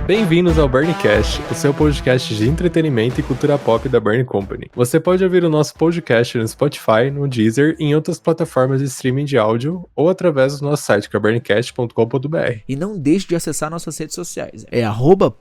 Bem-vindos ao Burncast, o seu podcast de entretenimento e cultura pop da Burn Company. Você pode ouvir o nosso podcast no Spotify, no Deezer e em outras plataformas de streaming de áudio ou através do nosso site, que é burncast.com.br. E não deixe de acessar nossas redes sociais. É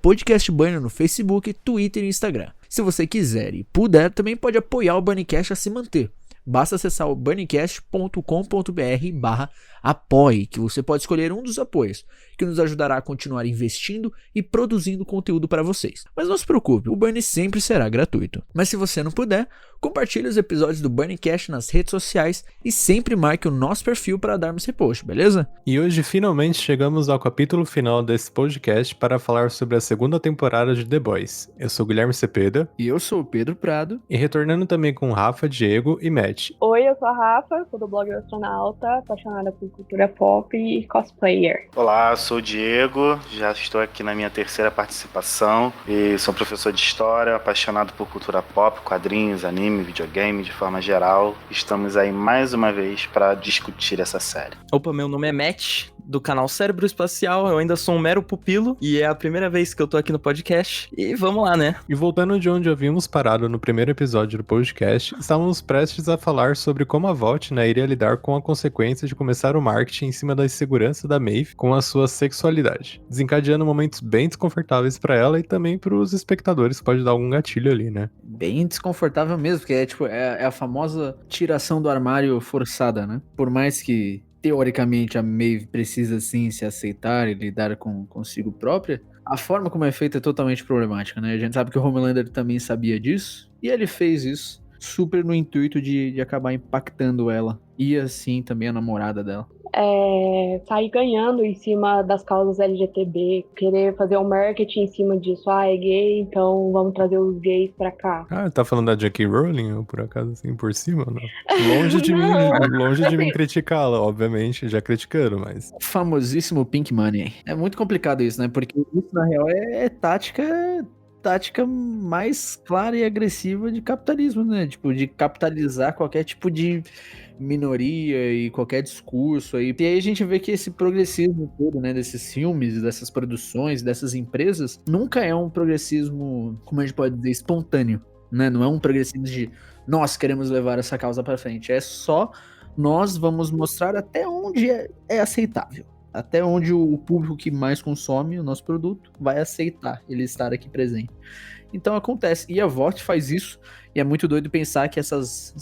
@podcastburn no Facebook, Twitter e Instagram. Se você quiser e puder, também pode apoiar o Burncast a se manter. Basta acessar o burncast.com.br/apoie, que você pode escolher um dos apoios, que nos ajudará a continuar investindo e produzindo conteúdo para vocês. Mas não se preocupe, o Burn sempre será gratuito. Mas se você não puder, compartilhe os episódios do Burncast nas redes sociais e sempre marque o nosso perfil para darmos repost, beleza? E hoje finalmente chegamos ao capítulo final desse podcast para falar sobre a segunda temporada de The Boys. Eu sou o Guilherme Cepeda. E eu sou o Pedro Prado. E retornando também com Rafa, Diego e Matt. Oi, eu sou a Rafa, sou do blog Astronauta, apaixonada por cultura pop e cosplayer. Olá, eu sou o Diego, já estou aqui na minha terceira participação e sou professor de história, apaixonado por cultura pop, quadrinhos, anime, videogame, de forma geral. Estamos aí mais uma vez para discutir essa série. Opa, meu nome é Matt, do canal Cérebro Espacial, eu ainda sou um mero pupilo e é a primeira vez que eu tô aqui no podcast e vamos lá, né? E voltando de onde havíamos parado no primeiro episódio do podcast, estávamos prestes a falar sobre como a VOT, iria lidar com a consequência de começar o marketing em cima da insegurança da Maeve com a sua sexualidade, desencadeando momentos bem desconfortáveis pra ela e também pros espectadores, pode dar algum gatilho ali, né? Bem desconfortável mesmo, porque é a famosa tiração do armário forçada, né? Por mais que teoricamente a Maeve precisa sim se aceitar e lidar consigo própria, a forma como é feita é totalmente problemática, né? A gente sabe que o Homelander também sabia disso e ele fez isso super no intuito de acabar impactando ela e assim também a namorada dela. Sair ganhando em cima das causas LGTB, querer fazer um marketing em cima disso. É gay, então vamos trazer os gays pra cá. Ah, tá falando da J.K. Rowling, ou por acaso assim, por cima? Não. Longe de mim criticá-la, obviamente, já criticando, mas... O famosíssimo Pink Money. É muito complicado isso, né? Porque isso, na real, é tática mais clara e agressiva de capitalismo, né? Tipo, de capitalizar qualquer tipo de minoria e qualquer discurso aí. E aí a gente vê que esse progressismo todo, né, desses filmes, dessas produções, dessas empresas, nunca é um progressismo, como a gente pode dizer, espontâneo, né? Não é um progressismo de nós queremos levar essa causa para frente. É só nós vamos mostrar até onde é aceitável. Até onde o público que mais consome o nosso produto vai aceitar ele estar aqui presente. Então acontece. E a VOT faz isso. E é muito doido pensar que essas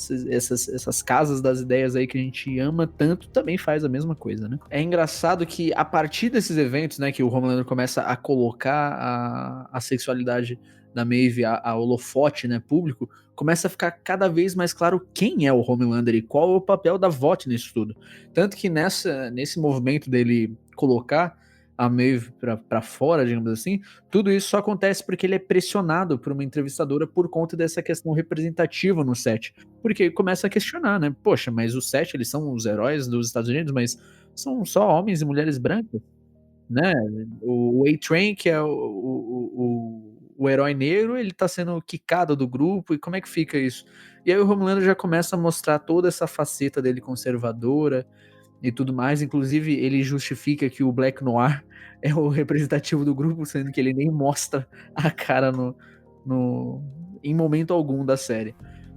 casas das ideias aí que a gente ama tanto também faz a mesma coisa, né? É engraçado que a partir desses eventos, né, que o Homelander começa a colocar a sexualidade da Maeve a holofote, né, público, começa a ficar cada vez mais claro quem é o Homelander e qual é o papel da VOT nisso tudo. Tanto que nesse movimento dele colocar a Maeve pra fora, digamos assim, tudo isso só acontece porque ele é pressionado por uma entrevistadora por conta dessa questão representativa no set. Porque ele começa a questionar, né? Poxa, mas o set, eles são os heróis dos Estados Unidos, mas são só homens e mulheres brancas, né? O A-Train, que é o herói negro, ele tá sendo quicado do grupo, e como é que fica isso? E aí o Homelander já começa a mostrar toda essa faceta dele conservadora e tudo mais, inclusive ele justifica que o Black Noir é o representativo do grupo, sendo que ele nem mostra a cara em momento algum da série,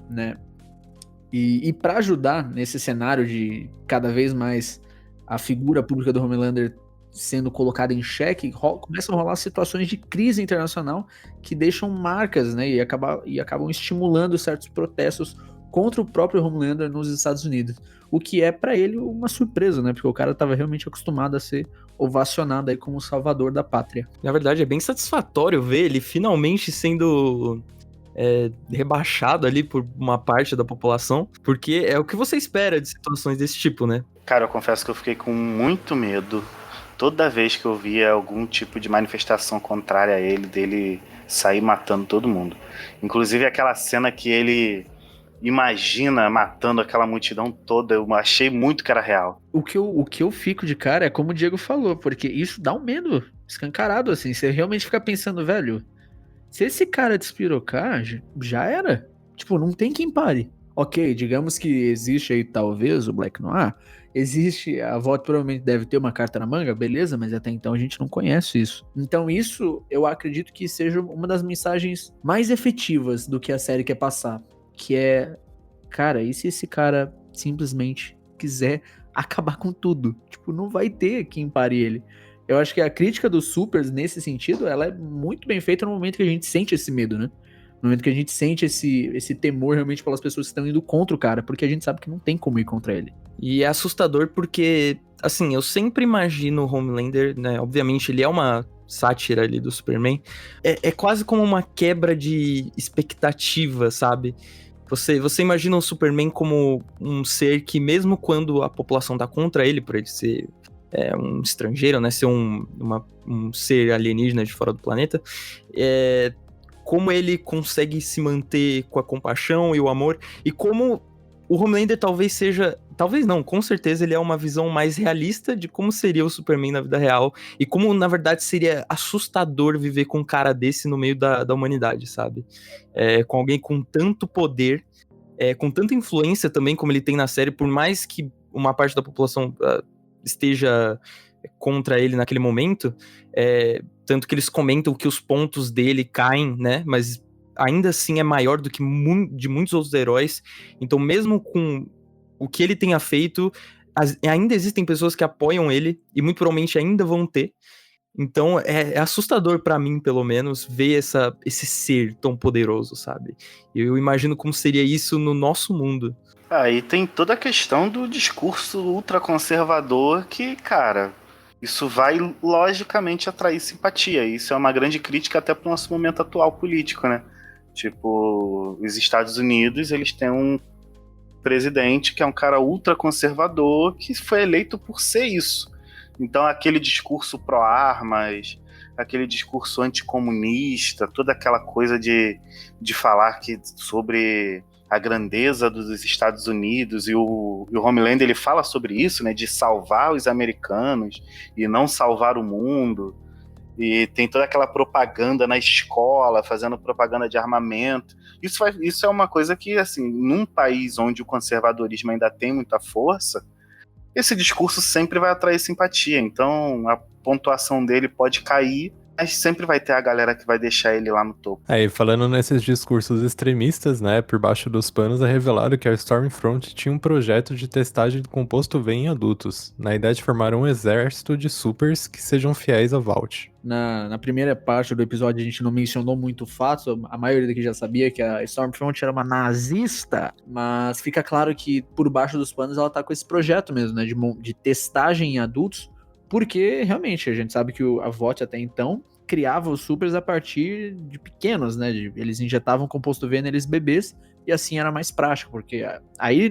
né? E para ajudar nesse cenário de cada vez mais a figura pública do Homelander sendo colocada em xeque, começam a rolar situações de crise internacional que deixam marcas, né, e acabam estimulando certos protestos contra o próprio Homelander nos Estados Unidos, o que é pra ele uma surpresa, né, porque o cara tava realmente acostumado a ser ovacionado aí como o salvador da pátria. Na verdade, é bem satisfatório ver ele finalmente sendo rebaixado ali por uma parte da população, porque é o que você espera de situações desse tipo, né? Cara, eu confesso que eu fiquei com muito medo toda vez que eu via algum tipo de manifestação contrária a ele, dele sair matando todo mundo. Inclusive aquela cena que ele imagina matando aquela multidão toda, eu achei muito que era real. O que eu fico de cara é como o Diego falou, porque isso dá um medo escancarado, assim. Você realmente fica pensando, velho, se esse cara despirocar, já era. Tipo, não tem quem pare. Ok, digamos que existe aí talvez o Black Noir, existe, a VOT provavelmente deve ter uma carta na manga, beleza, mas até então a gente não conhece isso. Então isso eu acredito que seja uma das mensagens mais efetivas do que a série quer passar, que é, cara, e se esse cara simplesmente quiser acabar com tudo? Tipo, não vai ter quem pare ele. Eu acho que a crítica dos supers nesse sentido, ela é muito bem feita no momento que a gente sente esse medo, né? No momento que a gente sente esse temor realmente pelas pessoas que estão indo contra o cara, porque a gente sabe que não tem como ir contra ele. E é assustador porque, assim, eu sempre imagino o Homelander, né? Obviamente ele é uma sátira ali do Superman. É quase como uma quebra de expectativa, sabe? Você imagina o Superman como um ser que, mesmo quando a população tá contra ele, por ele ser um estrangeiro, né? Ser um ser alienígena de fora do planeta, como ele consegue se manter com a compaixão e o amor, e como o Homelander talvez seja... Talvez não, com certeza ele é uma visão mais realista de como seria o Superman na vida real, e como, na verdade, seria assustador viver com um cara desse no meio da humanidade, sabe? Com alguém com tanto poder, com tanta influência também como ele tem na série, por mais que uma parte da população esteja contra ele naquele momento, tanto que eles comentam que os pontos dele caem, né, mas ainda assim é maior do que de muitos outros heróis. Então, mesmo com o que ele tenha feito, ainda existem pessoas que apoiam ele, e muito provavelmente ainda vão ter. Então é assustador pra mim, pelo menos, ver esse ser tão poderoso, sabe? Eu imagino como seria isso no nosso mundo. Aí tem toda a questão do discurso ultraconservador que, cara, isso vai logicamente atrair simpatia. Isso é uma grande crítica até pro nosso momento atual político, né? Tipo, os Estados Unidos, eles têm um presidente que é um cara ultraconservador que foi eleito por ser isso. Então aquele discurso pró-armas, aquele discurso anticomunista, toda aquela coisa de falar sobre a grandeza dos Estados Unidos, e o Homelander ele fala sobre isso, né, de salvar os americanos e não salvar o mundo. E tem toda aquela propaganda na escola, fazendo propaganda de armamento. Isso é uma coisa que, assim, num país onde o conservadorismo ainda tem muita força, esse discurso sempre vai atrair simpatia. Então, a pontuação dele pode cair, mas sempre vai ter a galera que vai deixar ele lá no topo. Aí, falando nesses discursos extremistas, né, por baixo dos panos é revelado que a Stormfront tinha um projeto de testagem do composto V em adultos, na ideia de formar um exército de supers que sejam fiéis à Vault. Na primeira parte do episódio a gente não mencionou muito o fato, a maioria daqui já sabia que a Stormfront era uma nazista, mas fica claro que por baixo dos panos ela tá com esse projeto mesmo, né, de testagem em adultos, porque realmente a gente sabe que a VOT até então criava os supers a partir de pequenos, né, eles injetavam composto V neles bebês e assim era mais prático, porque aí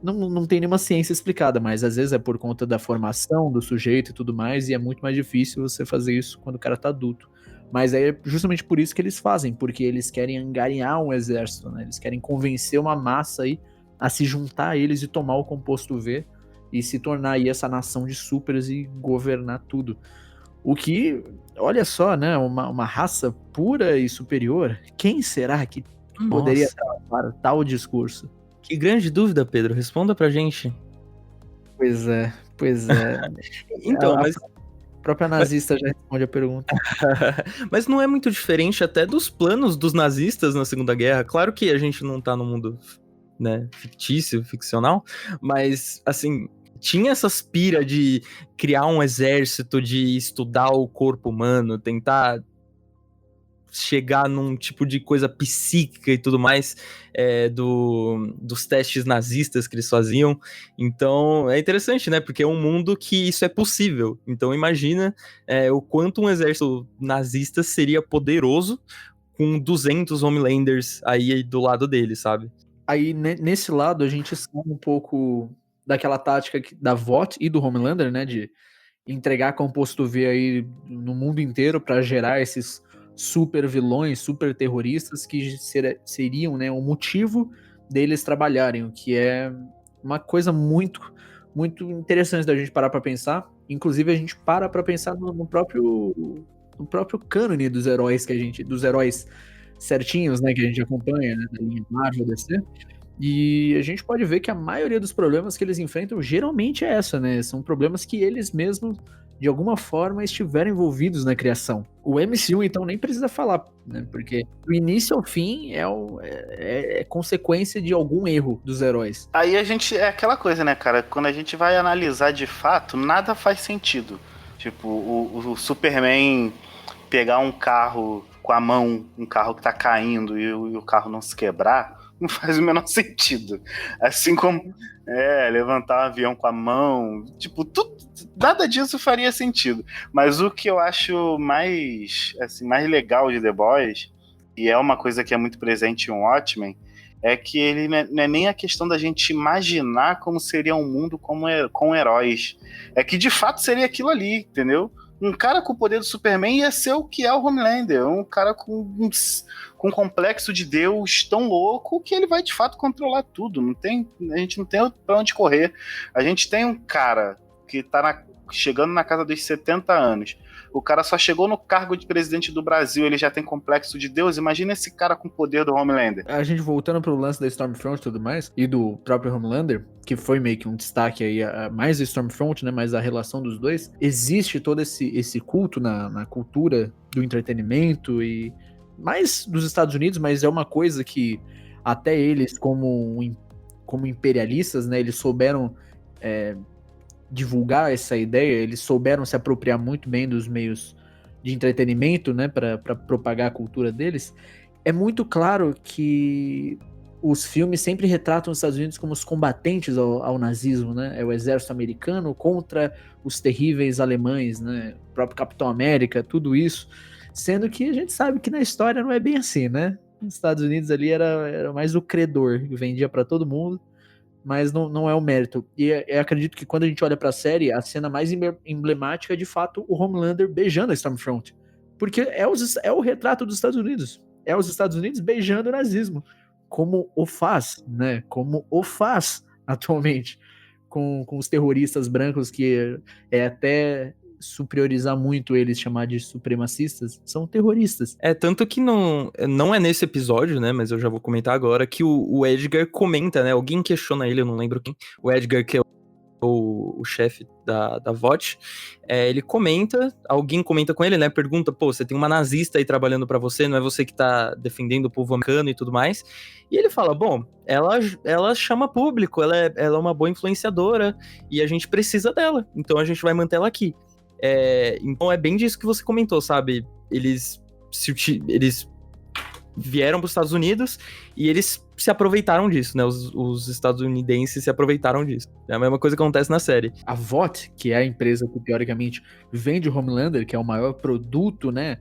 não tem nenhuma ciência explicada, mas às vezes é por conta da formação do sujeito e tudo mais, e é muito mais difícil você fazer isso quando o cara tá adulto. Mas é justamente por isso que eles fazem, porque eles querem angariar um exército, né? Eles querem convencer uma massa aí a se juntar a eles e tomar o composto V e se tornar aí essa nação de supers e governar tudo. O que, olha só, né? Uma raça pura e superior. Quem será que poderia travar tal discurso? Que grande dúvida, Pedro. Responda pra gente. Pois é. Então, mas... A própria nazista já responde a pergunta. Mas não é muito diferente até dos planos dos nazistas na Segunda Guerra. Claro que a gente não tá no mundo, né, fictício, ficcional, mas, assim, tinha essa aspira de criar um exército, de estudar o corpo humano, tentar chegar num tipo de coisa psíquica e tudo mais, dos testes nazistas que eles faziam. Então é interessante, né, porque é um mundo que isso é possível. Então imagina o quanto um exército nazista seria poderoso com 200 Homelanders aí do lado dele, sabe? Aí nesse lado a gente sabe um pouco daquela tática da VOT e do Homelander, né, de entregar composto V aí no mundo inteiro para gerar esses super vilões, super terroristas que seriam, né, o motivo deles trabalharem, o que é uma coisa muito, muito interessante da gente parar para pensar. Inclusive a gente para pensar no próprio cânone dos heróis dos heróis certinhos, né, que a gente acompanha, né, da linha Marvel, DC. E a gente pode ver que a maioria dos problemas que eles enfrentam geralmente é essa, né? São problemas que eles mesmos, de alguma forma, estiveram envolvidos na criação. O MCU, então, nem precisa falar, né? Porque do início ao fim é consequência de algum erro dos heróis. Aí a gente. É aquela coisa, né, cara? Quando a gente vai analisar de fato, nada faz sentido. Tipo, o Superman pegar um carro com a mão, um carro que tá caindo e o carro não se quebrar, não faz o menor sentido. Assim como levantar um avião com a mão, tipo, nada disso faria sentido. Mas o que eu acho mais legal de The Boys, e é uma coisa que é muito presente em Watchmen, é que ele não é nem a questão da gente imaginar como seria um mundo com heróis. É que de fato seria aquilo ali, entendeu? Um cara com o poder do Superman ia ser o que é o Homelander, um cara com um complexo de Deus tão louco que ele vai de fato controlar tudo. A gente não tem pra onde correr. A gente tem um cara que tá chegando na casa dos 70 anos. O cara só chegou no cargo de presidente do Brasil, ele já tem complexo de Deus. Imagina esse cara com o poder do Homelander. A gente voltando pro lance da Stormfront e tudo mais, e do próprio Homelander, que foi meio que um destaque aí, mais do Stormfront, né, mas a relação dos dois, existe todo esse culto na cultura do entretenimento e mais dos Estados Unidos, mas é uma coisa que até eles, como imperialistas, né, eles souberam divulgar essa ideia, eles souberam se apropriar muito bem dos meios de entretenimento, né, para propagar a cultura deles. É muito claro que os filmes sempre retratam os Estados Unidos como os combatentes ao nazismo, né? É o exército americano contra os terríveis alemães, né? O próprio Capitão América, tudo isso. Sendo que a gente sabe que na história não é bem assim, né? Os Estados Unidos ali era mais o credor, que vendia para todo mundo, mas não é o mérito. E eu acredito que quando a gente olha pra série, a cena mais emblemática é de fato o Homelander beijando a Stormfront. Porque é o retrato dos Estados Unidos. É os Estados Unidos beijando o nazismo. Como o faz, né? Como o faz atualmente com os terroristas brancos, que é até superiorizar muito eles, chamar de supremacistas, são terroristas. Tanto que não é nesse episódio, né, mas eu já vou comentar agora, que o Edgar comenta, né, alguém questiona ele, eu não lembro quem, o Edgar, que é o chefe da VOT, ele comenta, alguém comenta com ele, né, pergunta, pô, você tem uma nazista aí trabalhando pra você, não é você que tá defendendo o povo americano e tudo mais, e ele fala, bom, ela chama público, ela é uma boa influenciadora, e a gente precisa dela, então a gente vai manter ela aqui. Então é bem disso que você comentou, sabe? Eles vieram para os Estados Unidos e eles se aproveitaram disso, né? Os estadunidenses se aproveitaram disso. É a mesma coisa que acontece na série. A VOT, que é a empresa que teoricamente vende Homelander, que é o maior produto, né?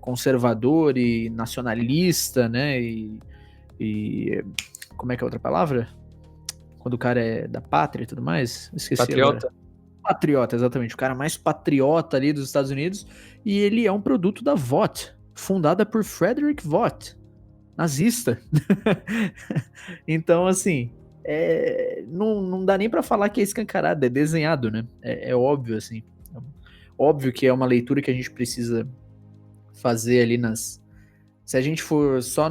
Conservador e nacionalista, né? E como é que é a outra palavra? Quando o cara é da pátria e tudo mais? Esqueci. Patriota. Agora. Patriota, exatamente. O cara mais patriota ali dos Estados Unidos. E ele é um produto da VOT, fundada por Frederick Vought, nazista. Então, assim, não dá nem pra falar que é escancarado, é desenhado, né? É óbvio, assim. Óbvio que é uma leitura que a gente precisa fazer ali se a gente for só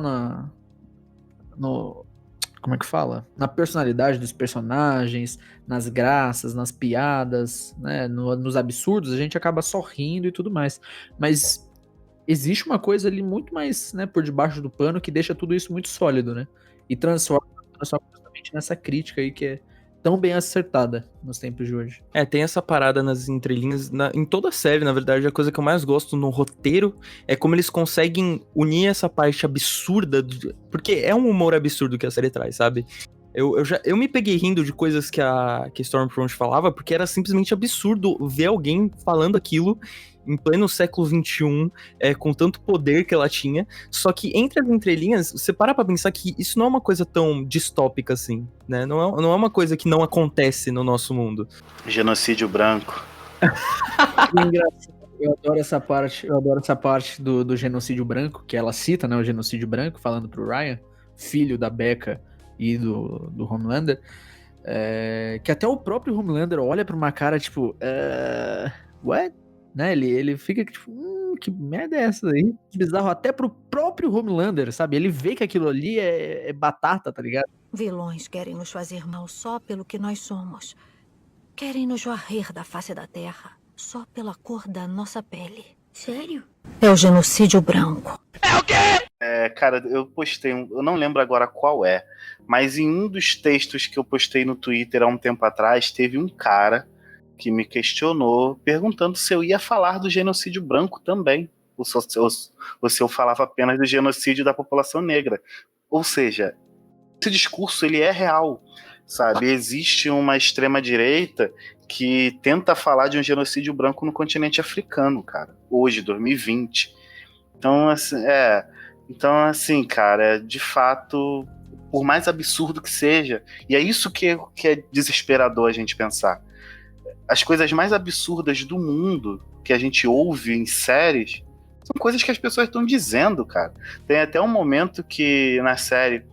como é que fala? Na personalidade dos personagens, nas graças, nas piadas, né? Nos absurdos, a gente acaba só rindo e tudo mais. Mas existe uma coisa ali muito mais, né, por debaixo do pano que deixa tudo isso muito sólido, né? E transforma justamente nessa crítica aí que é tão bem acertada nos tempos de hoje. Tem essa parada nas entrelinhas, em toda a série, na verdade, a coisa que eu mais gosto no roteiro é como eles conseguem unir essa parte absurda, porque é um humor absurdo que a série traz, sabe? Eu me peguei rindo de coisas que a Stormfront falava, porque era simplesmente absurdo ver alguém falando aquilo em pleno século XXI, com tanto poder que ela tinha. Só que entre as entrelinhas, você para pra pensar que isso não é uma coisa tão distópica assim, né? Não é uma coisa que não acontece no nosso mundo. Genocídio branco. Que engraçado. Eu adoro essa parte do genocídio branco, que ela cita, né? O genocídio branco, falando pro Ryan, filho da Becca e do Homelander, que até o próprio Homelander olha pra uma cara, tipo, what? Né? Ele fica tipo, que merda é essa aí? Bizarro até pro próprio Homelander, sabe? Ele vê que aquilo ali é batata, tá ligado? Vilões querem nos fazer mal só pelo que nós somos. Querem nos varrer da face da Terra só pela cor da nossa pele. Sério? É o genocídio branco. Cara, eu postei eu não lembro agora qual é, mas em um dos textos que eu postei no Twitter há um tempo atrás, teve um cara que me questionou, perguntando se eu ia falar do genocídio branco também, ou se eu falava apenas do genocídio da população negra. Ou seja, esse discurso ele é real, sabe? Existe uma extrema-direita que tenta falar de um genocídio branco no continente africano, cara, hoje, 2020. Então, assim, cara, de fato, por mais absurdo que seja, e é isso que é desesperador a gente pensar. As coisas mais absurdas do mundo que a gente ouve em séries são coisas que as pessoas estão dizendo, cara. Tem até um momento que na série,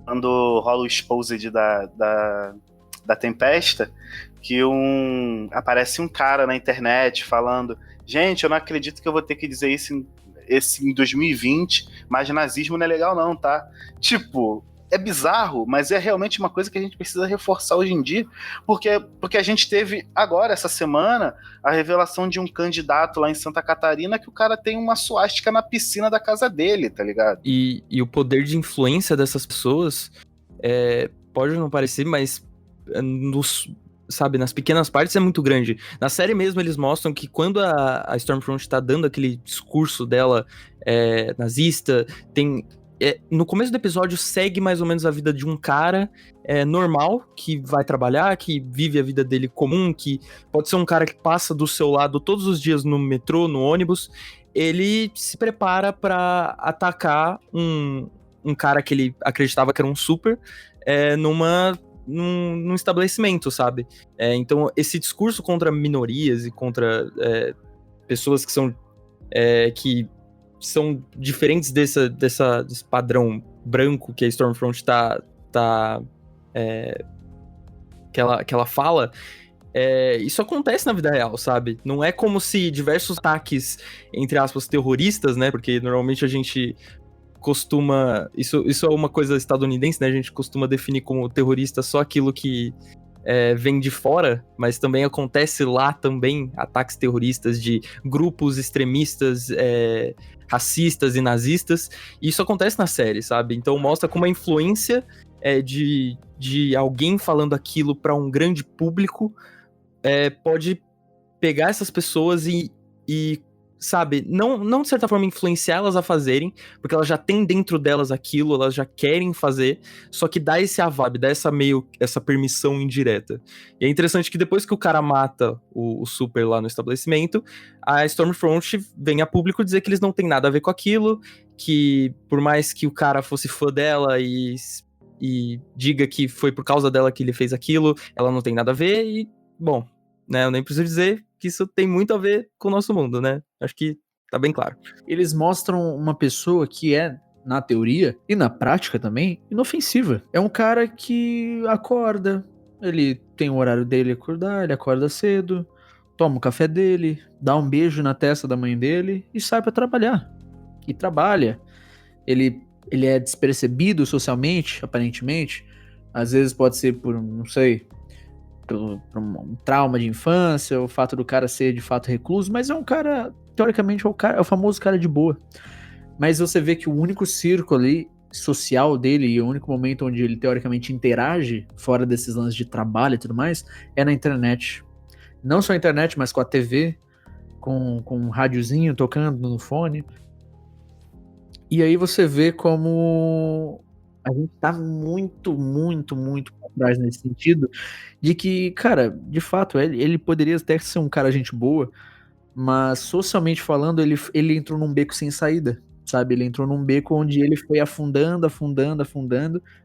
quando rola o exposed da Tempesta, que aparece um cara na internet falando: gente, eu não acredito que eu vou ter que dizer isso em 2020, mas nazismo não é legal não, tá? Tipo, é bizarro, mas é realmente uma coisa que a gente precisa reforçar hoje em dia, porque a gente teve agora, essa semana, a revelação de um candidato lá em Santa Catarina que o cara tem uma suástica na piscina da casa dele, tá ligado? E o poder de influência dessas pessoas pode não parecer, mas sabe, nas pequenas partes é muito grande. Na série mesmo eles mostram que quando a Stormfront tá dando aquele discurso dela nazista, no começo do episódio segue mais ou menos a vida de um cara normal, que vai trabalhar, que vive a vida dele comum, que pode ser um cara que passa do seu lado todos os dias no metrô, no ônibus. Ele se prepara pra atacar um cara que ele acreditava que era um super num estabelecimento, sabe? Então, esse discurso contra minorias e contra pessoas que são diferentes desse padrão branco que a Stormfront que ela fala, isso acontece na vida real, sabe? Não é como se diversos ataques, entre aspas, terroristas, né? Porque normalmente a gente costuma... Isso é uma coisa estadunidense, né? A gente costuma definir como terrorista só aquilo que vem de fora, mas também acontece lá também ataques terroristas de grupos extremistas racistas e nazistas, e isso acontece na série, sabe? Então mostra como a influência de alguém falando aquilo para um grande público pode pegar essas pessoas e sabe, não de certa forma influenciar elas a fazerem, porque elas já têm dentro delas aquilo, elas já querem fazer, só que dá esse aval, dá essa permissão indireta. E é interessante que depois que o cara mata o super lá no estabelecimento, a Stormfront vem a público dizer que eles não têm nada a ver com aquilo, que por mais que o cara fosse fã dela e diga que foi por causa dela que ele fez aquilo, ela não tem nada a ver e, bom, né, eu nem preciso dizer que isso tem muito a ver com o nosso mundo, né? Acho que tá bem claro. Eles mostram uma pessoa que na teoria e na prática também, inofensiva. É um cara que acorda, ele tem o horário dele acordar, ele acorda cedo, toma o café dele, dá um beijo na testa da mãe dele e sai pra trabalhar. E trabalha. Ele é despercebido socialmente, aparentemente. Às vezes pode ser por, não sei, por um trauma de infância, o fato do cara ser de fato recluso, mas é um cara, teoricamente, é o famoso cara de boa. Mas você vê que o único círculo ali social dele e o único momento onde ele teoricamente interage, fora desses lances de trabalho e tudo mais, é na internet. Não só a internet, mas com a TV, com um rádiozinho tocando no fone. E aí você vê como a gente tá muito, muito, muito pra trás nesse sentido, de que, cara, de fato, ele poderia até ser um cara gente boa, mas socialmente falando, ele entrou num beco sem saída, sabe? Ele entrou num beco onde ele foi afundando,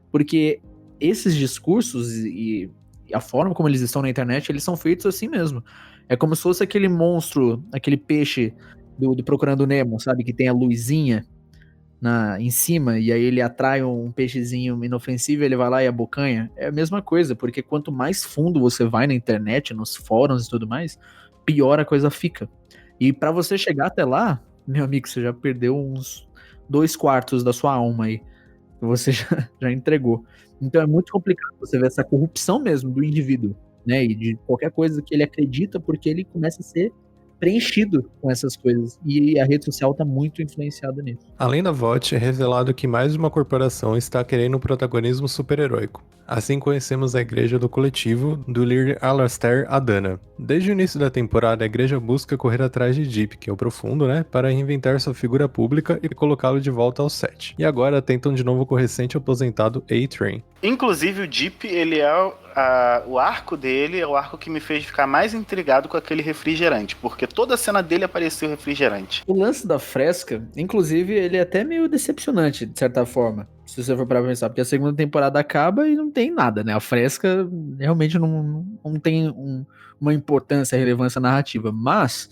porque esses discursos e a forma como eles estão na internet, eles são feitos assim mesmo. É como se fosse aquele monstro, aquele peixe do Procurando Nemo, sabe? Que tem a luzinha em cima, e aí ele atrai um peixezinho inofensivo, ele vai lá e abocanha. É a mesma coisa, porque quanto mais fundo você vai na internet, nos fóruns e tudo mais, pior a coisa fica. E pra você chegar até lá, meu amigo, você já perdeu uns 2/4 da sua alma aí. você já entregou. Então é muito complicado você ver essa corrupção mesmo do indivíduo, né? E de qualquer coisa que ele acredita, porque ele começa a ser preenchido com essas coisas. E a rede social tá muito influenciada nisso. Além da VOT, é revelado que mais de uma corporação está querendo um protagonismo super-heróico. Assim conhecemos a Igreja do Coletivo, do líder Alastair Adana. Desde o início da temporada, a igreja busca correr atrás de Deep, que é o Profundo, né, para reinventar sua figura pública e colocá-lo de volta ao set. E agora tentam de novo com o recente aposentado A-Train. Inclusive o Deep, ele é o arco dele é o arco que me fez ficar mais intrigado com aquele refrigerante, porque toda a cena dele apareceu refrigerante. O lance da fresca, inclusive, ele é até meio decepcionante, de certa forma, se você for para pensar, porque a segunda temporada acaba e não tem nada, né? A fresca realmente não tem uma importância, relevância narrativa, mas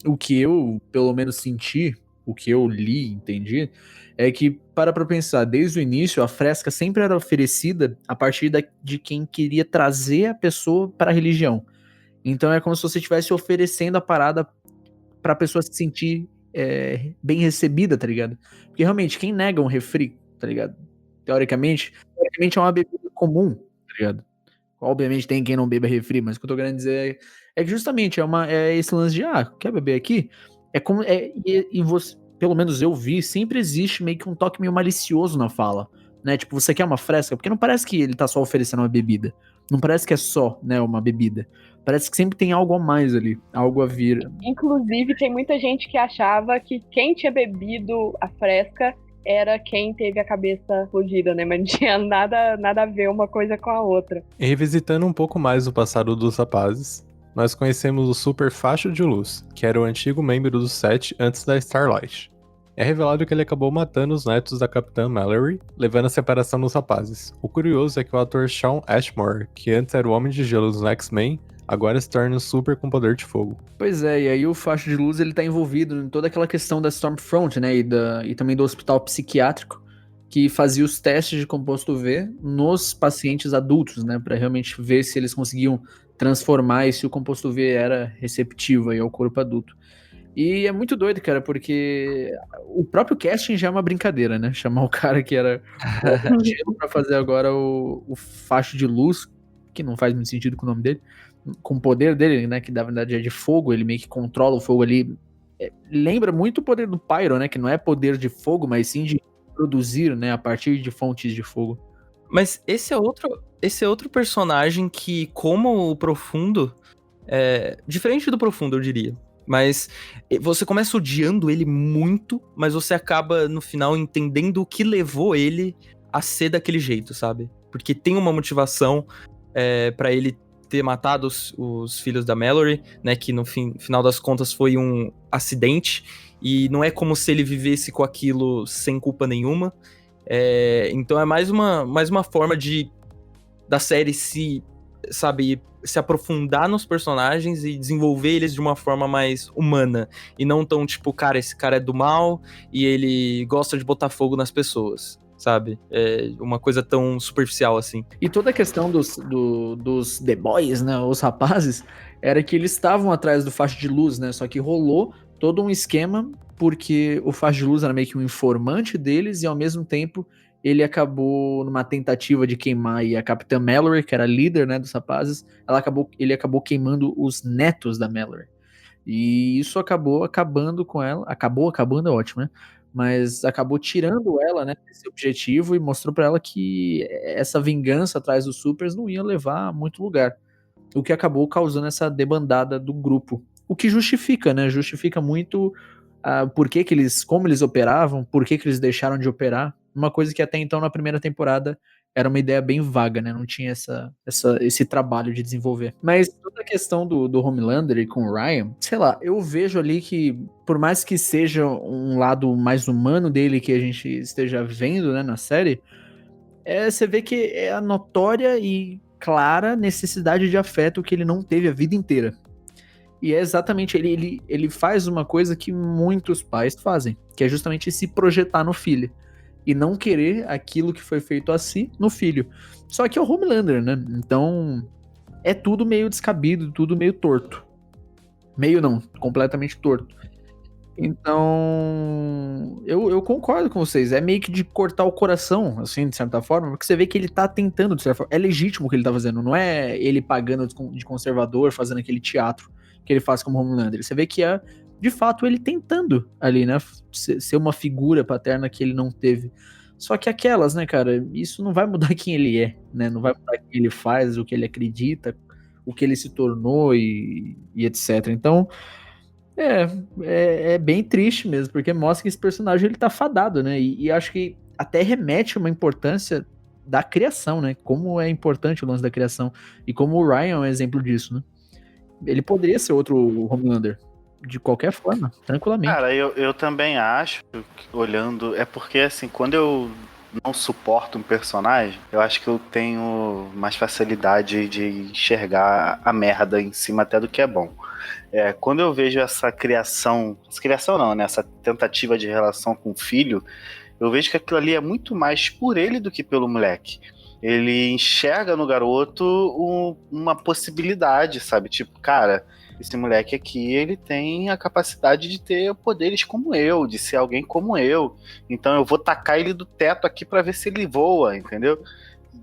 o que eu, pelo menos, senti, o que eu li, entendi, é que, para pensar, desde o início, a fresca sempre era oferecida a partir de quem queria trazer a pessoa para a religião. Então é como se você estivesse oferecendo a parada pra pessoa se sentir bem recebida, tá ligado? Porque realmente, quem nega um refri, tá ligado? Teoricamente é uma bebida comum, tá ligado? Obviamente tem quem não beba refri, mas o que eu tô querendo dizer é que justamente é esse lance de, quer beber aqui? É como, e você, pelo menos eu vi, sempre existe meio que um toque meio malicioso na fala, né? Tipo, você quer uma fresca? Porque não parece que ele tá só oferecendo uma bebida. Não parece que é só, né, uma bebida. Parece que sempre tem algo a mais ali, algo a vir. Inclusive, tem muita gente que achava que quem tinha bebido a fresca era quem teve a cabeça explodida, né? Mas não tinha nada a ver uma coisa com a outra. E revisitando um pouco mais o passado dos rapazes, nós conhecemos o Super Facho de Luz, que era o antigo membro do set antes da Starlight. É revelado que ele acabou matando os netos da Capitã Mallory, levando a separação dos rapazes. O curioso é que o ator Shawn Ashmore, que antes era o Homem de Gelo dos X-Men, agora se torna um super com poder de fogo. Pois é, e aí o Facho de Luz ele tá envolvido em toda aquela questão da Stormfront, né, e também do hospital psiquiátrico, que fazia os testes de composto V nos pacientes adultos, né, pra realmente ver se eles conseguiam transformar e se o composto V era receptivo aí ao corpo adulto. E é muito doido, cara, porque o próprio casting já é uma brincadeira, né, chamar o cara que era o gelo pra fazer agora o Facho de Luz, que não faz muito sentido com o nome dele, com o poder dele, né, que na verdade é de fogo, ele meio que controla o fogo ali. Lembra muito o poder do Pyro, né, que não é poder de fogo, mas sim de produzir, né, a partir de fontes de fogo. Mas esse é outro personagem que, como o Profundo, diferente do Profundo, eu diria. Mas você começa odiando ele muito, mas você acaba, no final, entendendo o que levou ele a ser daquele jeito, sabe? Porque tem uma motivação pra ele ter matado os filhos da Mallory, né? Que no final das contas foi um acidente. E não é como se ele vivesse com aquilo sem culpa nenhuma. Então é mais uma forma da série se aprofundar nos personagens e desenvolver eles de uma forma mais humana. E não tão tipo, cara, esse cara é do mal e ele gosta de botar fogo nas pessoas, sabe? É uma coisa tão superficial assim. E toda a questão dos The Boys, né, os rapazes, era que eles estavam atrás do Facho de Luz, né? Só que rolou todo um esquema porque o Facho de Luz era meio que um informante deles e ao mesmo tempo ele acabou numa tentativa de queimar aí a Capitã Mallory, que era a líder, né, dos rapazes, ele acabou queimando os netos da Mallory. E isso acabou acabando com ela, acabando é ótimo, né? Mas acabou tirando ela, né, desse objetivo e mostrou pra ela que essa vingança atrás dos Supers não ia levar a muito lugar. O que acabou causando essa debandada do grupo. O que justifica, né? Justifica muito como eles operavam, por que eles deixaram de operar. Uma coisa que até então na primeira temporada era uma ideia bem vaga, né? Não tinha esse trabalho de desenvolver. Mas toda a questão do Homelander e com o Ryan, sei lá, eu vejo ali que, por mais que seja um lado mais humano dele que a gente esteja vendo, né, na série, você vê que é a notória e clara necessidade de afeto que ele não teve a vida inteira. E é exatamente, ele faz uma coisa que muitos pais fazem, que é justamente se projetar no filho. E não querer aquilo que foi feito a si no filho. Só que é o Homelander, né? Então, é tudo meio descabido, tudo meio torto. Meio não, completamente torto. Então, eu concordo com vocês. É meio que de cortar o coração, assim, de certa forma, porque você vê que ele tá tentando, de certa forma. É legítimo o que ele tá fazendo, não é ele pagando de conservador, fazendo aquele teatro que ele faz como Homelander. Você vê que é, de fato, ele tentando ali, né, ser uma figura paterna que ele não teve. Só que aquelas, né, cara, isso não vai mudar quem ele é, né, não vai mudar o que ele faz, o que ele acredita, o que ele se tornou e etc. Então, é, é bem triste mesmo, porque mostra que esse personagem ele tá fadado, né? E acho que até remete a uma importância da criação, né? Como é importante o lance da criação. E como o Ryan é um exemplo disso, né? Ele poderia ser outro Homelander, de qualquer forma, tranquilamente. Cara, eu também acho, olhando, é porque assim, quando eu não suporto um personagem, eu acho que eu tenho mais facilidade de enxergar a merda em cima até do que é bom. Quando eu vejo essa criação não, né? Essa tentativa de relação com o filho, eu vejo que aquilo ali é muito mais por ele do que pelo moleque. Ele enxerga no garoto uma possibilidade, sabe? Tipo, cara, esse moleque aqui, ele tem a capacidade de ter poderes como eu, de ser alguém como eu. Então eu vou tacar ele do teto aqui pra ver se ele voa, entendeu?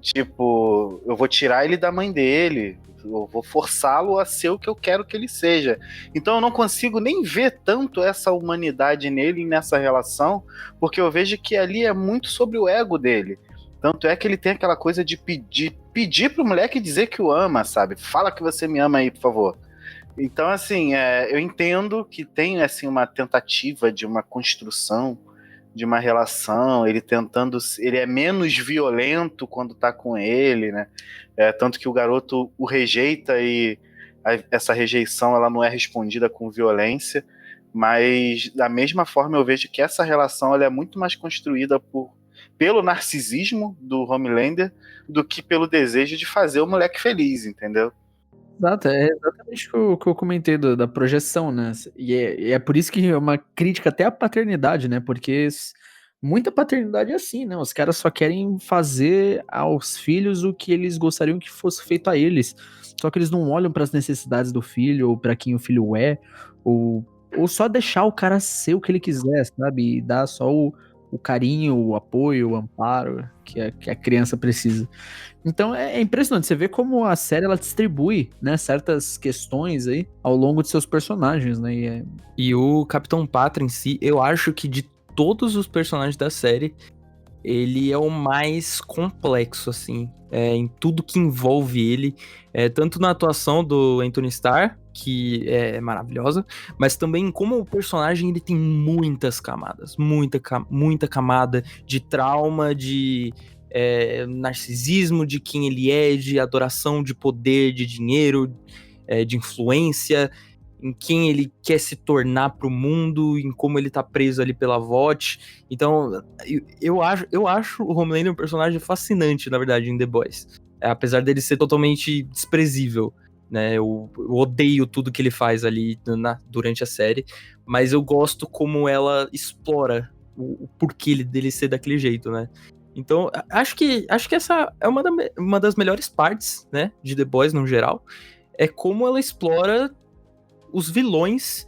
Tipo, eu vou tirar ele da mãe dele, eu vou forçá-lo a ser o que eu quero que ele seja. Então eu não consigo nem ver tanto essa humanidade nele, nessa relação, porque eu vejo que ali é muito sobre o ego dele. Tanto é que ele tem aquela coisa de pedir pro moleque dizer que o ama, sabe? Fala que você me ama aí, por favor. Então, assim, eu entendo que tem assim, uma tentativa de uma construção de uma relação, ele é menos violento quando tá com ele, né? Tanto que o garoto o rejeita e essa rejeição ela não é respondida com violência, mas da mesma forma eu vejo que essa relação ela é muito mais construída pelo narcisismo do Homelander do que pelo desejo de fazer o moleque feliz, entendeu? Exato, é exatamente o que eu comentei da projeção, né? E é por isso que é uma crítica até à paternidade, né? Porque muita paternidade é assim, né? Os caras só querem fazer aos filhos o que eles gostariam que fosse feito a eles. Só que eles não olham para as necessidades do filho, ou para quem o filho é, ou, ou só deixar o cara ser o que ele quiser, sabe? E dar só o carinho, o apoio, o amparo que a criança precisa. Então é impressionante, você vê como a série ela distribui, né, certas questões aí ao longo de seus personagens, né? E o Capitão Pátria em si, eu acho que de todos os personagens da série, ele é o mais complexo, assim, em tudo que envolve ele, tanto na atuação do Anthony Starr, que é maravilhosa, mas também como o personagem ele tem muitas camadas, muita camada de trauma, de narcisismo, de quem ele é, de adoração, de poder, de dinheiro, de influência, em quem ele quer se tornar pro mundo, em como ele tá preso ali pela VOT. Então, eu acho o Homelander um personagem fascinante, na verdade, em The Boys. Apesar dele ser totalmente desprezível, né? Eu odeio tudo que ele faz ali durante a série, mas eu gosto como ela explora o porquê dele ser daquele jeito, né? Então, acho que essa é uma das melhores partes, né, de The Boys no geral, é como ela explora os vilões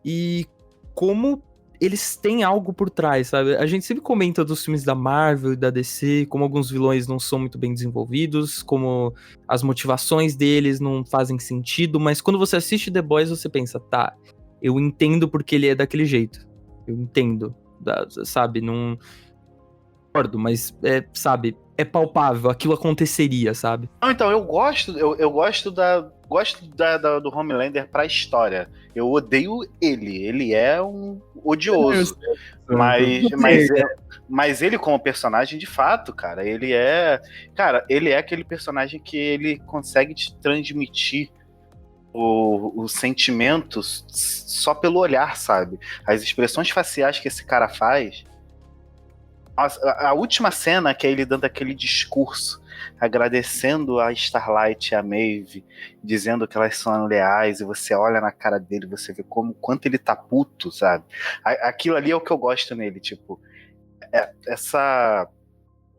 e como eles têm algo por trás, sabe? A gente sempre comenta dos filmes da Marvel e da DC, como alguns vilões não são muito bem desenvolvidos, como as motivações deles não fazem sentido, mas quando você assiste The Boys, você pensa, tá, eu entendo porque ele é daquele jeito. Eu entendo, sabe? Não concordo, mas, sabe, é palpável, aquilo aconteceria, sabe? Não, então, eu gosto do Homelander pra história. Eu odeio ele. Ele é um odioso. Mas ele, como personagem, de fato, cara, ele é. Cara, ele é aquele personagem que ele consegue te transmitir o sentimento só pelo olhar, sabe? As expressões faciais que esse cara faz. A última cena que é ele dando aquele discurso agradecendo a Starlight e a Maeve, dizendo que elas são leais, e você olha na cara dele, você vê quanto ele tá puto, sabe? Aquilo ali é o que eu gosto nele, tipo, essa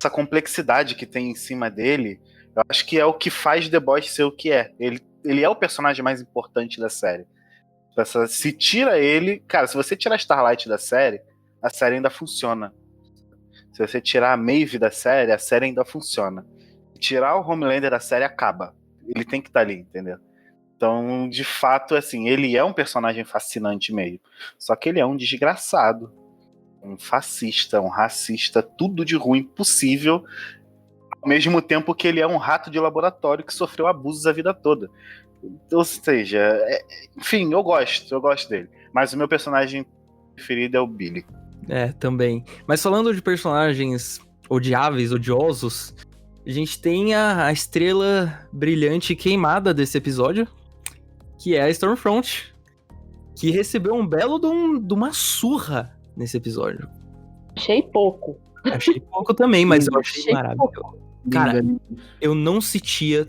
complexidade que tem em cima dele, eu acho que é o que faz The Boys ser o que é. Ele é o personagem mais importante da série. Se tira ele... Cara, se você tirar a Starlight da série, a série ainda funciona. Se você tirar a Maeve da série, a série ainda funciona. Tirar o Homelander da série, acaba. Ele tem que estar ali, entendeu? Então, de fato, assim, ele é um personagem fascinante meio. Só que ele é um desgraçado. Um fascista, um racista, tudo de ruim possível. Ao mesmo tempo que ele é um rato de laboratório que sofreu abusos a vida toda. Ou seja, enfim, eu gosto dele. Mas o meu personagem preferido é o Billy. Também. Mas falando de personagens odiáveis, odiosos, a gente tem a estrela brilhante e queimada desse episódio, que é a Stormfront, que recebeu um belo de uma surra nesse episódio. Achei pouco. Achei pouco também, mas eu achei Achei maravilhoso. Cara, eu não sentia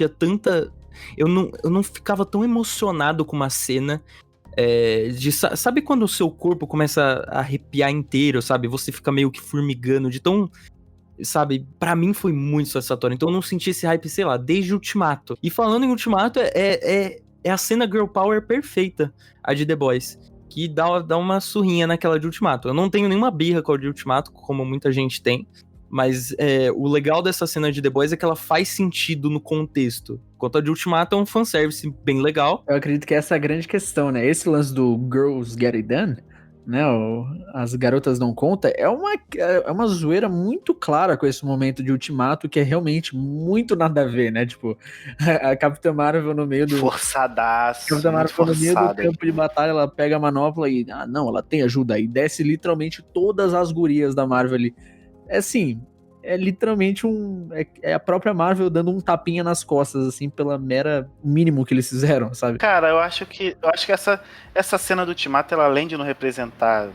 tanta... Eu não ficava tão emocionado com uma cena sabe quando o seu corpo começa a arrepiar inteiro, sabe? Você fica meio que formigando de tão... Sabe? Pra mim foi muito satisfatório. Então eu não senti esse hype, sei lá, desde Ultimato. E falando em Ultimato, é a cena Girl Power perfeita, a de The Boys. Que dá uma surrinha naquela de Ultimato. Eu não tenho nenhuma birra com a de Ultimato, como muita gente tem. Mas o legal dessa cena de The Boys é que ela faz sentido no contexto. Enquanto a de Ultimato é um fanservice bem legal. Eu acredito que essa é a grande questão, né? Esse lance do Girls Get It Done, né? As garotas não conta, é uma zoeira muito clara com esse momento de Ultimato, que é realmente muito nada a ver, né? Tipo, a Capitã Marvel no meio do... Forçadaço. Capitã Marvel no meio do campo de batalha, ela pega a manopla e... Ah, não, ela tem ajuda. E desce literalmente todas as gurias da Marvel ali. É assim, é literalmente é a própria Marvel dando um tapinha nas costas, assim, pela mera mínimo que eles fizeram, sabe? Cara, eu acho que essa cena do Ultimato, ela além de não representar,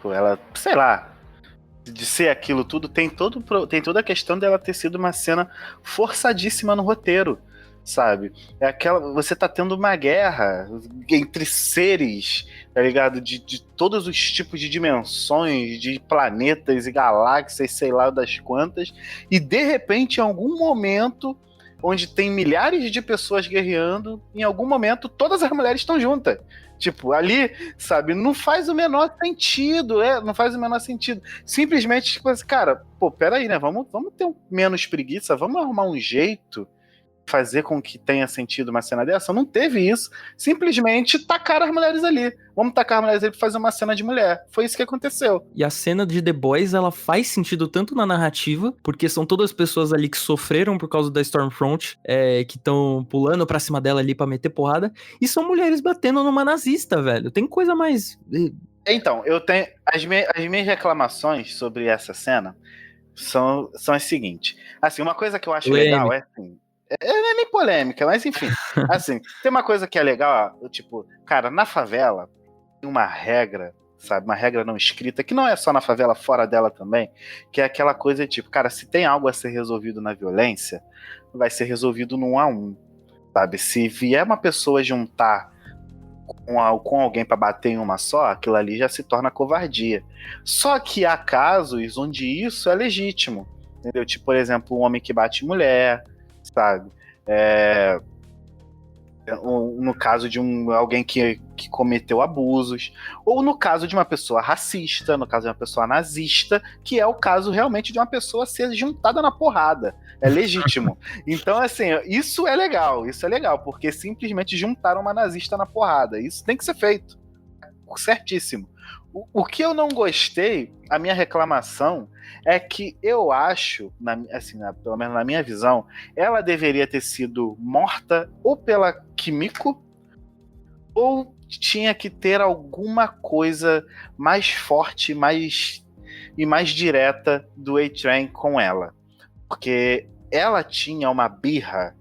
ela, sei lá, de ser aquilo tudo, tem toda a questão dela ter sido uma cena forçadíssima no roteiro, sabe? É aquela, você tá tendo uma guerra entre seres, tá ligado? De todos os tipos de dimensões, de planetas e galáxias, sei lá das quantas, e de repente, em algum momento, onde tem milhares de pessoas guerreando, em algum momento todas as mulheres estão juntas. Tipo, ali, sabe, não faz o menor sentido, não faz o menor sentido. Simplesmente, tipo assim, cara, pô, peraí, né, vamos ter menos preguiça, vamos arrumar um jeito fazer com que tenha sentido uma cena dessa. Não teve isso. Simplesmente tacaram as mulheres ali. Vamos tacar as mulheres ali pra fazer uma cena de mulher. Foi isso que aconteceu. E a cena de The Boys, ela faz sentido tanto na narrativa, porque são todas pessoas ali que sofreram por causa da Stormfront, que estão pulando pra cima dela ali pra meter porrada, e são mulheres batendo numa nazista, velho. Tem coisa mais... Então, eu tenho... As minhas reclamações sobre essa cena são as seguintes. Assim, uma coisa que eu acho legal é assim... Não é nem polêmica, mas enfim. Assim, tem uma coisa que é legal, tipo, cara, na favela tem uma regra, sabe? Uma regra não escrita, que não é só na favela, fora dela também, que é aquela coisa tipo, cara, se tem algo a ser resolvido na violência, vai ser resolvido no 1 a 1, sabe? Se vier uma pessoa juntar com alguém pra bater em uma só, aquilo ali já se torna covardia. Só que há casos onde isso é legítimo, entendeu? Tipo, por exemplo, um homem que bate mulher, sabe? No caso de alguém que cometeu abusos, ou no caso de uma pessoa racista, no caso de uma pessoa nazista, que é o caso realmente de uma pessoa ser juntada na porrada. É legítimo. Então, assim, isso é legal, porque simplesmente juntaram uma nazista na porrada. Isso tem que ser feito. Certíssimo. O que eu não gostei, a minha reclamação, é que eu acho, pelo menos na minha visão, ela deveria ter sido morta ou pela Kimiko, ou tinha que ter alguma coisa mais forte e mais direta do A-Train com ela. Porque ela tinha uma birra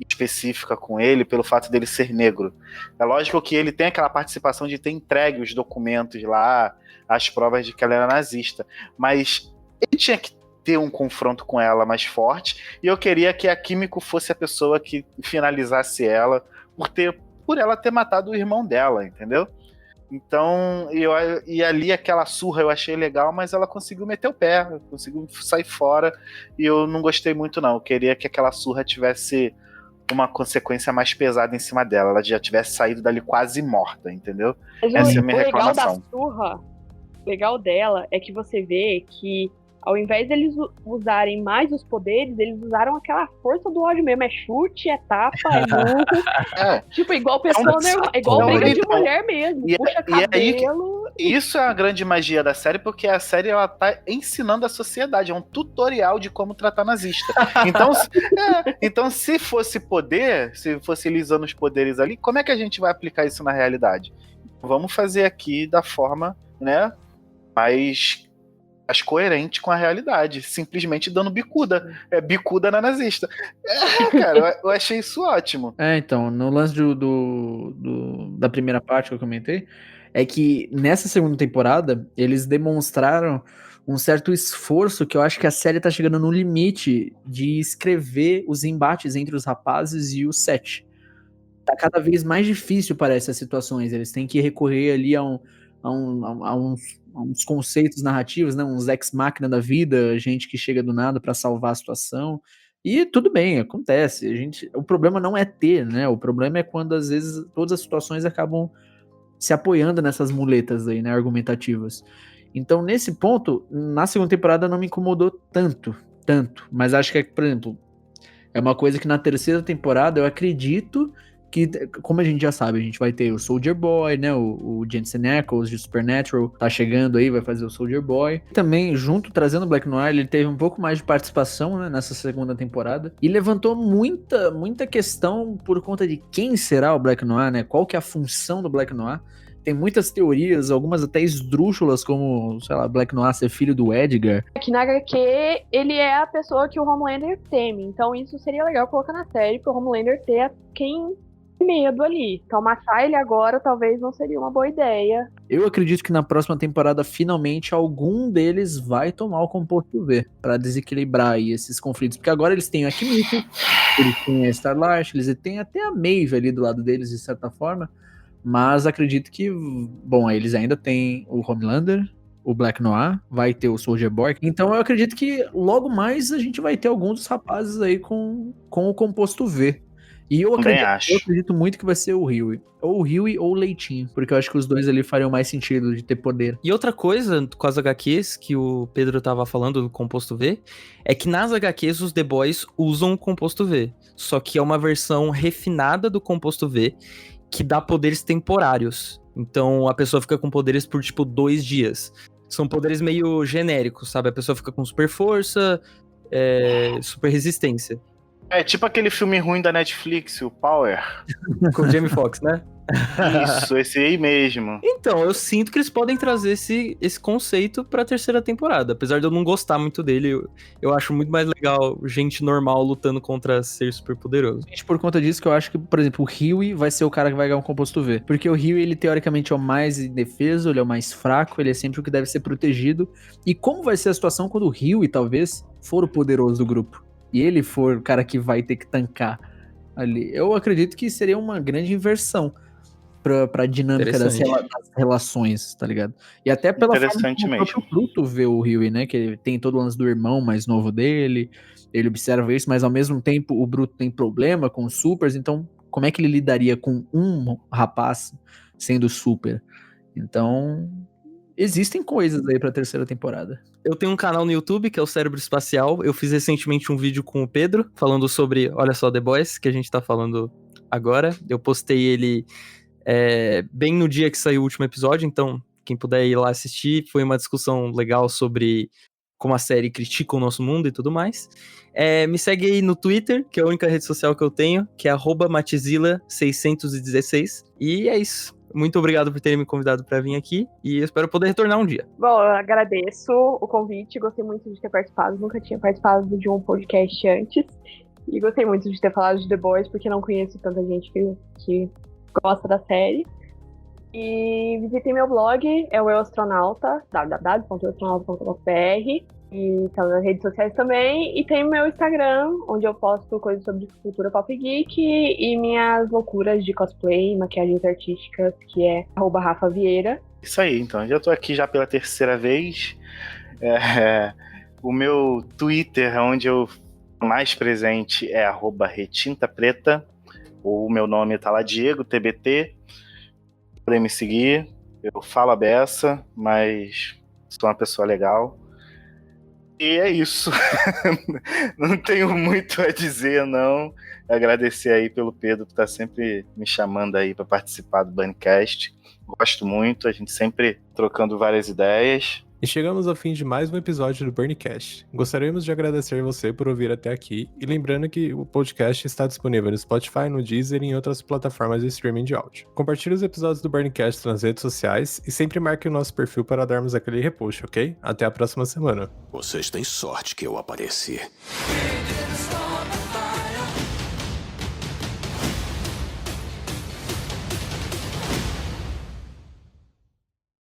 específica com ele pelo fato dele ser negro. É lógico que ele tem aquela participação de ter entregue os documentos lá, as provas de que ela era nazista, mas ele tinha que ter um confronto com ela mais forte, e eu queria que a Kimiko fosse a pessoa que finalizasse ela por ela ter matado o irmão dela, entendeu? Então, e ali aquela surra eu achei legal, mas ela conseguiu meter o pé, conseguiu sair fora, e eu não gostei muito não. Eu queria que aquela surra tivesse uma consequência mais pesada em cima dela. Ela já tivesse saído dali quase morta, entendeu? Mas Essa é a minha o legal da reclamação. surra, o legal dela é que você vê que ao invés deles usarem mais os poderes, eles usaram aquela força do ódio mesmo. É chute, é tapa, é murro. É. Tipo, igual pessoa normal. É igual briga de então, mulher mesmo. e- Puxa e é aí que- cabelo. Isso é a grande magia da série, porque a série ela tá ensinando a sociedade, é um tutorial de como tratar nazista. Então, se fosse poder, se fosse ele usando os poderes ali, como é que a gente vai aplicar isso na realidade? Vamos fazer aqui da forma, né, mais coerente com a realidade, simplesmente dando bicuda. É bicuda na nazista. Cara, eu achei isso ótimo. Então, no lance da primeira parte que eu comentei, é que nessa segunda temporada, eles demonstraram um certo esforço que eu acho que a série tá chegando no limite de escrever os embates entre os rapazes e o Seth. Tá cada vez mais difícil, parece, as situações. Eles têm que recorrer ali a uns conceitos narrativos, né? Uns ex-máquina da vida, gente que chega do nada pra salvar a situação. E tudo bem, acontece. O problema não é ter, né? O problema é quando, às vezes, todas as situações acabam se apoiando nessas muletas aí, né? Argumentativas. Então, nesse ponto, na segunda temporada não me incomodou tanto. Mas acho que, por exemplo, é uma coisa que na terceira temporada eu acredito que, como a gente já sabe, a gente vai ter o Soldier Boy, né? O Jensen Ackles de Supernatural tá chegando aí, vai fazer o Soldier Boy. Também, junto, trazendo o Black Noir, ele teve um pouco mais de participação, né, nessa segunda temporada. E levantou muita questão por conta de quem será o Black Noir, né? Qual que é a função do Black Noir. Tem muitas teorias, algumas até esdrúxulas, como, sei lá, Black Noir ser filho do Edgar. Que na HQ, ele é a pessoa que o Homelander teme. Então isso seria legal colocar na série, pro Homelander ter quem tem medo ali. Então matar ele agora talvez não seria uma boa ideia. Eu acredito que na próxima temporada, finalmente, algum deles vai tomar o composto V pra desequilibrar aí esses conflitos. Porque agora eles têm a Kimiko, eles têm a Starlight, eles têm até a Maeve ali do lado deles, de certa forma. Mas acredito que, bom, eles ainda têm o Homelander, o Black Noir, vai ter o Soldier Boy. Então eu acredito que logo mais a gente vai ter alguns dos rapazes aí com o composto V. E eu acredito muito que vai ser o Huey. Ou o Huey ou o Leitinho. Porque eu acho que os dois ali fariam mais sentido de ter poder. E outra coisa com as HQs que o Pedro tava falando do composto V, é que nas HQs os The Boys usam o composto V. Só que é uma versão refinada do composto V, que dá poderes temporários. Então a pessoa fica com poderes por, tipo, 2 dias. São poderes meio genéricos, sabe? A pessoa fica com super força, super resistência. É tipo aquele filme ruim da Netflix, o Power. Com o Jamie Foxx, né? Isso, esse aí mesmo. Então, eu sinto que eles podem trazer esse conceito pra terceira temporada. Apesar de eu não gostar muito dele, eu acho muito mais legal gente normal lutando contra ser super poderoso. Por conta disso que eu acho que, por exemplo, o Huey vai ser o cara que vai ganhar um composto V. Porque o Huey, ele teoricamente é o mais indefeso, ele é o mais fraco, ele é sempre o que deve ser protegido. E como vai ser a situação quando o Huey, talvez, for o poderoso do grupo? E ele for o cara que vai ter que tancar ali? Eu acredito que seria uma grande inversão pra dinâmica das relações, tá ligado? E até pela forma como o próprio Pluto vê o Huey, né? Que ele tem todo o lance do irmão mais novo dele, ele observa isso, mas ao mesmo tempo o Bruto tem problema com os supers, então como é que ele lidaria com um rapaz sendo super? Então, existem coisas aí pra terceira temporada. Eu tenho um canal no YouTube, que é o Cérebro Espacial. Eu fiz recentemente um vídeo com o Pedro, falando sobre, olha só, The Boys, que a gente tá falando agora. Eu postei ele bem no dia que saiu o último episódio, então quem puder ir lá assistir, foi uma discussão legal sobre como a série critica o nosso mundo e tudo mais. Me segue aí no Twitter, que é a única rede social que eu tenho, que é @matizila616. E é isso. Muito obrigado por terem me convidado para vir aqui e eu espero poder retornar um dia. Bom, eu agradeço o convite, gostei muito de ter participado, nunca tinha participado de um podcast antes. E gostei muito de ter falado de The Boys, porque não conheço tanta gente que gosta da série. E visitem meu blog, é o Eu Astronauta, www.euastronauta.br. E tá nas redes sociais também. E tem meu Instagram, onde eu posto coisas sobre cultura pop geek e minhas loucuras de cosplay e maquiagens artísticas, que é @RafaVieira. Isso aí, então. Já tô aqui já pela terceira vez. O meu Twitter, onde eu mais presente é @retintapreta. O meu nome tá lá, Diego TBT. Podem me seguir. Eu falo a beça, mas sou uma pessoa legal. E é isso. Não tenho muito a dizer, não. Agradecer aí pelo Pedro, que tá sempre me chamando aí para participar do Bunnycast. Gosto muito, a gente sempre trocando várias ideias. E chegamos ao fim de mais um episódio do Burncast. Gostaríamos de agradecer você por ouvir até aqui e lembrando que o podcast está disponível no Spotify, no Deezer e em outras plataformas de streaming de áudio. Compartilhe os episódios do Burncast nas redes sociais e sempre marque o nosso perfil para darmos aquele repost, ok? Até a próxima semana. Vocês têm sorte que eu apareci.